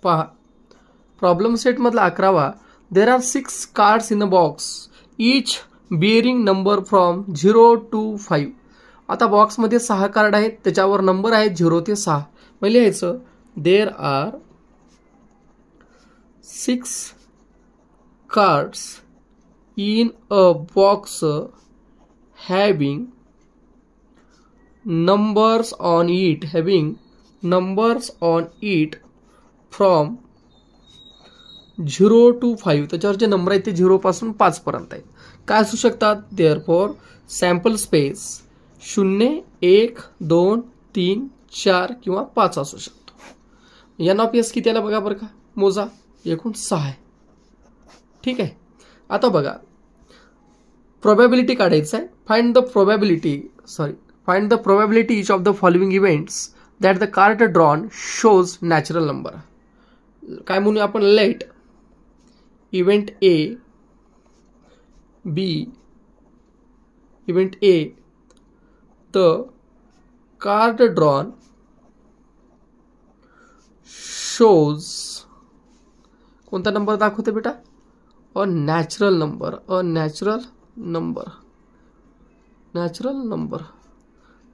पहा प्रॉब्लेम सेटमधला 11वा. There are 6 cards in a box each bearing number from 0 to 5. आता बॉक्समध्ये 6 कार्ड आहेत, त्याच्यावर नंबर आहेत 0 ते 6. मग लिहायचं देर are 6 cards in a box having numbers on it from 0 to 5. त्याच्यावर जे नंबर आहेत ते 0 पासून 5 पर्यंत आहेत. काय असू शकतात? देअरफॉर सॅम्पल स्पेस 0, 1, 2, 3, 4 किंवा 5 असू शकतो. एन ऑफ एस किती आला बघा बरं का, मोजा. एकूण 6 आहे. ठीक आहे. आता बघा प्रोबॅबिलिटी काढायचं आहे. Find the probability each of the following events that the card drawn shows natural number. काय म्हणूया आपण? Let event A B. Event A the card drawn shows कोणता नंबर दाखवते बेटा? A natural number.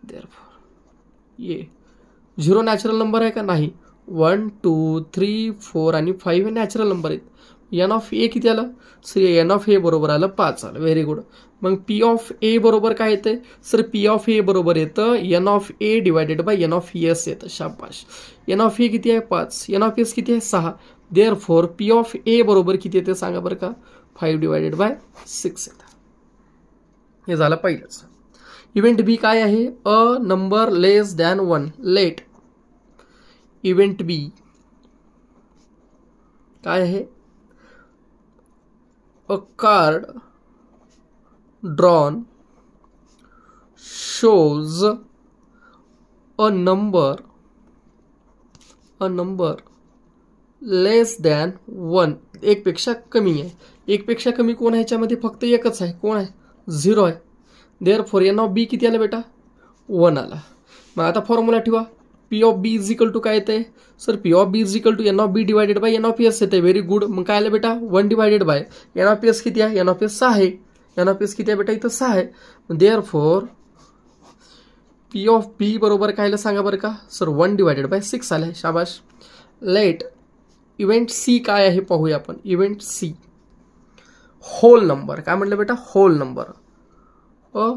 देअरफॉर ये 0 natural number आहे का? नाही. 1, 2, 3, 4 आणि 5 हे नॅचरल नंबर आहेत. एन ऑफ ए किती आलं? सर एन ऑफ ए बरोबर आलं 5 आलं. Very good. मग पी ऑफ ए बरोबर काय येते? सर पी ऑफ ए बरोबर येतं N of A divided by N of S येतं. शाबाश. एन ऑफ ए किती आहे? 5. एन ऑफ एस किती आहे? 6. देअरफॉर पी ऑफ ए बरोबर किती येते सांगा बरं का? 5 डिवायडेड बाय 6 येतं. हे झालं पहिलंच. इव्हेंट बी काय आहे? A number less than 1. Let event B काय आहे? A card drawn shows a number less than 1. एक पेक्षा कमी आहे. एक पेक्षा कमी कोण आहे? ह्याच्यामध्ये फक्त एकच आहे. कोण आहे? 0 आहे. देअरफॉर एन ऑफ बी किती आलं बेटा? 1 आला. मग आता फॉर्म्युला ठेवा. P of B is equal to काय येते? Sir P of B is equal to N of B divided by N of S येते. Very good. मग काय आलं बेटा? 1 divided by N of S किती आहे? एन ऑफ एस 6 आहे. एन ऑफ एस किती आहे बेटा? इथं 6 आहे. देअरफॉर पी ऑफ बी बरोबर काय आलं सांगा बरं का? सर 1 डिवायडेड बाय 6 आलं. शाबाश. लेट इव्हेंट सी काय आहे पाहूया आपण. Event C whole number. काय म्हटलं बेटा? Whole number. A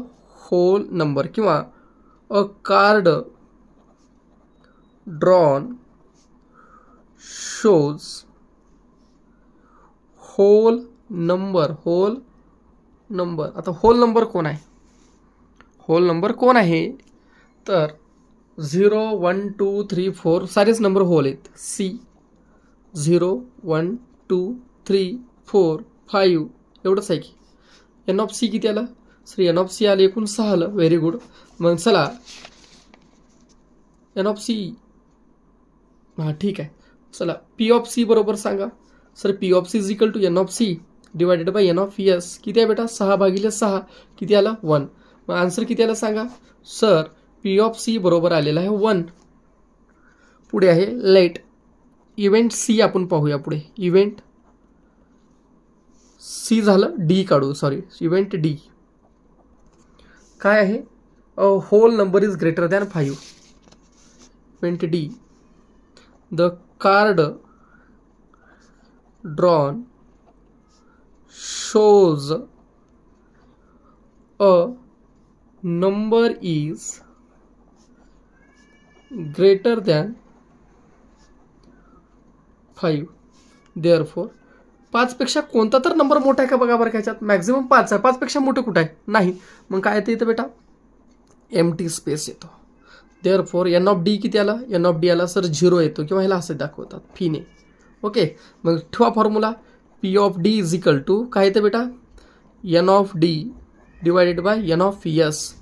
whole number किंवा a card drawn shows whole number. आता होल नंबर कोण आहे? होल नंबर कोण आहे? तर 0, 1, 2, 3, 4 सारेच नंबर होल आहेत. सी 0, 1, 2, 3, 4, 5 एवढंच आहे की. एन ऑफ सी किती आलं? सर एन ऑफ सी आलं एकूण 6 आलं. Very good. मग चला एन ऑफ सी हां ठीक आहे. चला पी ऑफ सी बरोबर सांगा. Sir P of C is equal to N of C divided by N of S. किती आहे बेटा? 6 भागिले 6 किती आला? 1. मग आन्सर किती आला सांगा? सर पी ऑफ सी बरोबर आलेला आहे 1. पुढे आहे लेट इव्हेंट सी. आपण पाहूया पुढे. इव्हेंट सी झालं. डी काढू. सॉरी इव्हेंट डी काय आहे? अ whole number is greater than 5. Event D the card drawn shows a number is greater than 5. Therefore 5 पेक्षा कोणता तर नंबर मोठा आहे का बघा बरं. ह्याच्यात मॅक्झिमम 5 आहे. 5 पेक्षा मोठं कुठं आहे? नाही. मग काय येतं इथं बेटा? एम्प्टी स्पेस येतो. देअरफॉर एन ऑफ डी किती आला? एन ऑफ डी आला सर 0 येतो किंवा ह्याला असं दाखवतात फीने. ओके. मग ठेवा formula. P of D is equal to काय येतं बेटा? N of D divided by N of S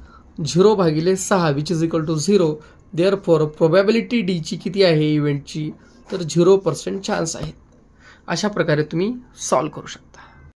0 भागिले 6 which is equal to 0. Therefore probability डीची किती आहे इव्हेंटची? तर 0% चान्स आहे. अशा प्रकारे तुम्ही सॉल्व्ह करू शकता.